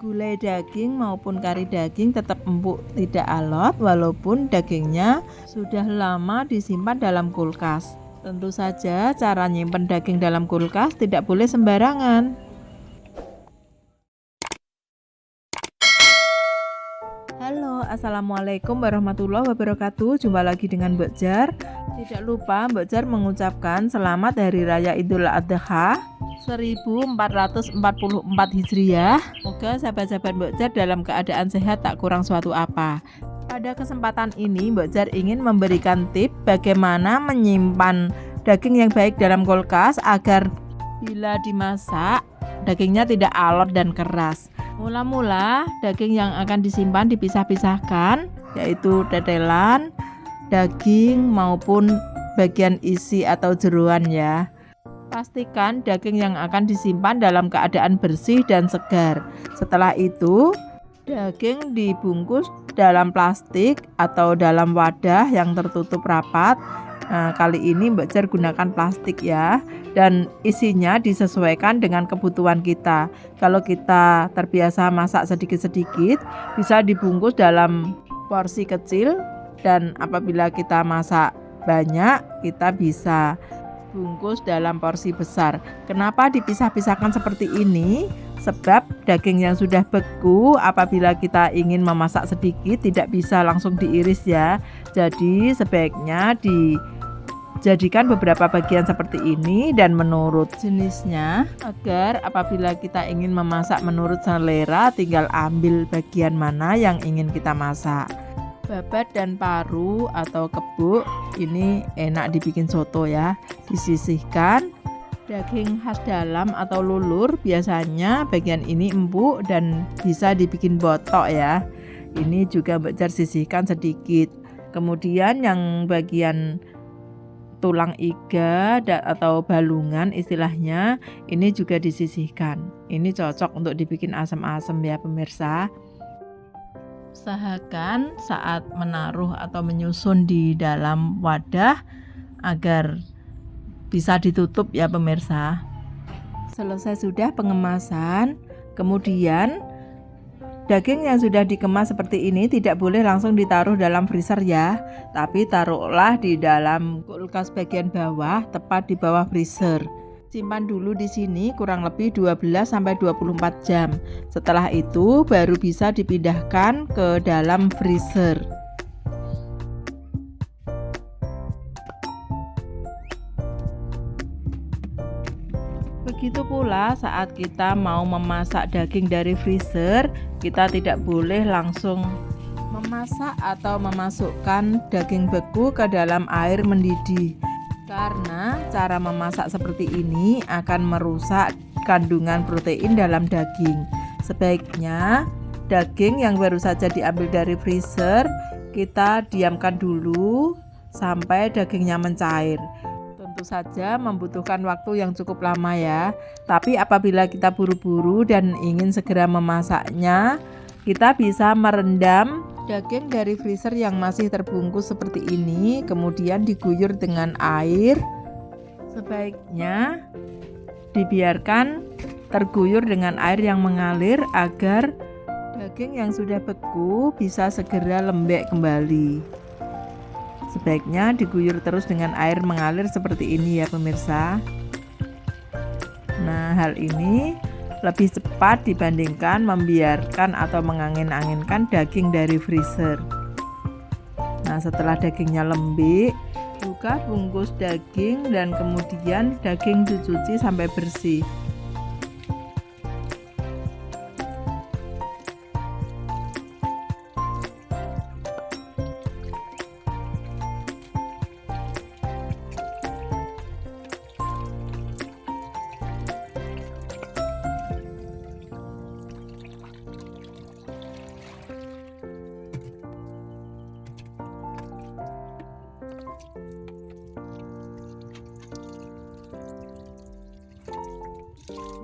Gulai daging maupun kari daging tetap empuk, tidak alot, walaupun dagingnya sudah lama disimpan dalam kulkas. Tentu saja cara nyimpen daging dalam kulkas tidak boleh sembarangan. Halo, assalamualaikum warahmatullahi wabarakatuh. Jumpa lagi dengan Mbok Jar. Tidak lupa Mbok Jar mengucapkan selamat Hari Raya Idul Adha 1444 Hijriah. Semoga sahabat-sahabat Mbok Jar dalam keadaan sehat, tak kurang suatu apa. Pada kesempatan ini Mbok Jar ingin memberikan tips bagaimana menyimpan daging yang baik dalam kulkas agar bila dimasak dagingnya tidak alot dan keras. Mula-mula daging yang akan disimpan dipisah-pisahkan, yaitu tetelan, daging maupun bagian isi atau jeroan ya. Pastikan daging yang akan disimpan dalam keadaan bersih dan segar. Setelah itu, daging dibungkus dalam plastik atau dalam wadah yang tertutup rapat. Nah, kali ini Mbok Jar gunakan plastik ya, dan isinya disesuaikan dengan kebutuhan kita. Kalau kita terbiasa masak sedikit-sedikit, bisa dibungkus dalam porsi kecil, dan apabila kita masak banyak, kita bisa bungkus dalam porsi besar. Kenapa dipisah-pisahkan seperti ini? Sebab daging yang sudah beku apabila kita ingin memasak sedikit tidak bisa langsung diiris ya. Jadi sebaiknya dijadikan beberapa bagian seperti ini dan menurut jenisnya, agar apabila kita ingin memasak menurut selera tinggal ambil bagian mana yang ingin kita masak. Babat dan paru atau kebuk ini enak dibikin soto ya. Disisihkan. Daging khas dalam atau lulur biasanya bagian ini empuk dan bisa dibikin botok ya. Ini juga Mbok Jar sisihkan sedikit. Kemudian yang bagian tulang iga atau balungan istilahnya, ini juga disisihkan. Ini cocok untuk dibikin asam-asam ya pemirsa. Usahakan saat menaruh atau menyusun di dalam wadah agar bisa ditutup ya pemirsa. Selesai sudah pengemasan, kemudian daging yang sudah dikemas seperti ini tidak boleh langsung ditaruh dalam freezer ya, tapi taruhlah di dalam kulkas bagian bawah, tepat di bawah freezer. Simpan dulu di sini kurang lebih 12-24 jam. Setelah itu baru bisa dipindahkan ke dalam freezer. Begitu pula saat kita mau memasak daging dari freezer, kita tidak boleh langsung memasak atau memasukkan daging beku ke dalam air mendidih. Karena cara memasak seperti ini akan merusak kandungan protein dalam daging. Sebaiknya daging yang baru saja diambil dari freezer kita diamkan dulu sampai dagingnya mencair. Tentu saja membutuhkan waktu yang cukup lama ya. Tapi apabila kita buru-buru dan ingin segera memasaknya, kita bisa merendam daging dari freezer yang masih terbungkus seperti ini, kemudian diguyur dengan air. Sebaiknya dibiarkan terguyur dengan air yang mengalir agar daging yang sudah beku bisa segera lembek kembali. Sebaiknya diguyur terus dengan air mengalir seperti ini ya pemirsa. Nah, hal ini lebih cepat dibandingkan membiarkan atau mengangin-anginkan daging dari freezer. Nah, setelah dagingnya lembek, buka bungkus daging dan kemudian daging dicuci sampai bersih.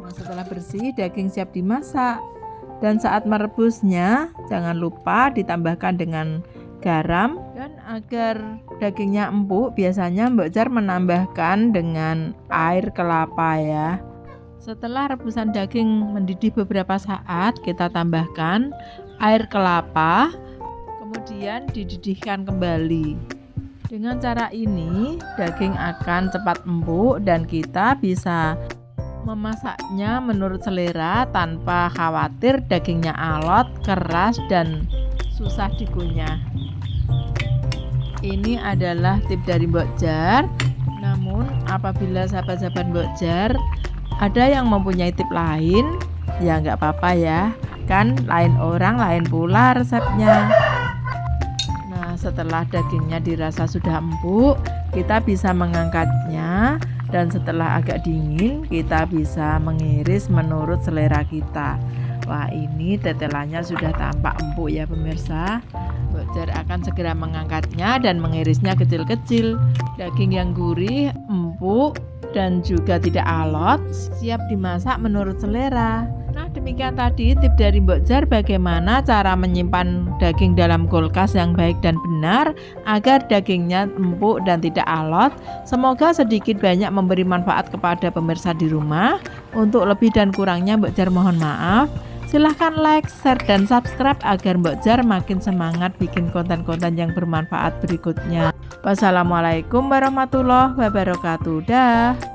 Nah, setelah bersih, daging siap dimasak. Dan saat merebusnya, jangan lupa ditambahkan dengan garam. Dan agar dagingnya empuk, biasanya Mbok Jar menambahkan dengan air kelapa ya. Setelah rebusan daging mendidih beberapa saat, kita tambahkan air kelapa, kemudian dididihkan kembali. Dengan cara ini, daging akan cepat empuk dan kita bisa memasaknya menurut selera tanpa khawatir dagingnya alot, keras, dan susah dikunyah. Ini adalah tip dari Mbok Jar. Namun apabila sahabat-sahabat Mbok Jar ada yang mempunyai tip lain, ya nggak apa-apa ya, kan lain orang lain pula resepnya. Nah, setelah dagingnya dirasa sudah empuk, kita bisa mengangkatnya, dan setelah agak dingin kita bisa mengiris menurut selera kita. Wah, ini tetelannya sudah tampak empuk ya pemirsa. Mbok Jar akan segera mengangkatnya dan mengirisnya kecil-kecil. Daging yang gurih, empuk, dan juga tidak alot, siap dimasak menurut selera. Nah, demikian tadi tip dari Mbok Jar bagaimana cara menyimpan daging dalam kulkas yang baik dan benar agar dagingnya empuk dan tidak alot. Semoga sedikit banyak memberi manfaat kepada pemirsa di rumah. Untuk lebih dan kurangnya Mbok Jar mohon maaf. Silahkan like, share, dan subscribe agar Mbok Jar makin semangat bikin konten-konten yang bermanfaat berikutnya. Wassalamualaikum warahmatullahi wabarakatuh. Dah.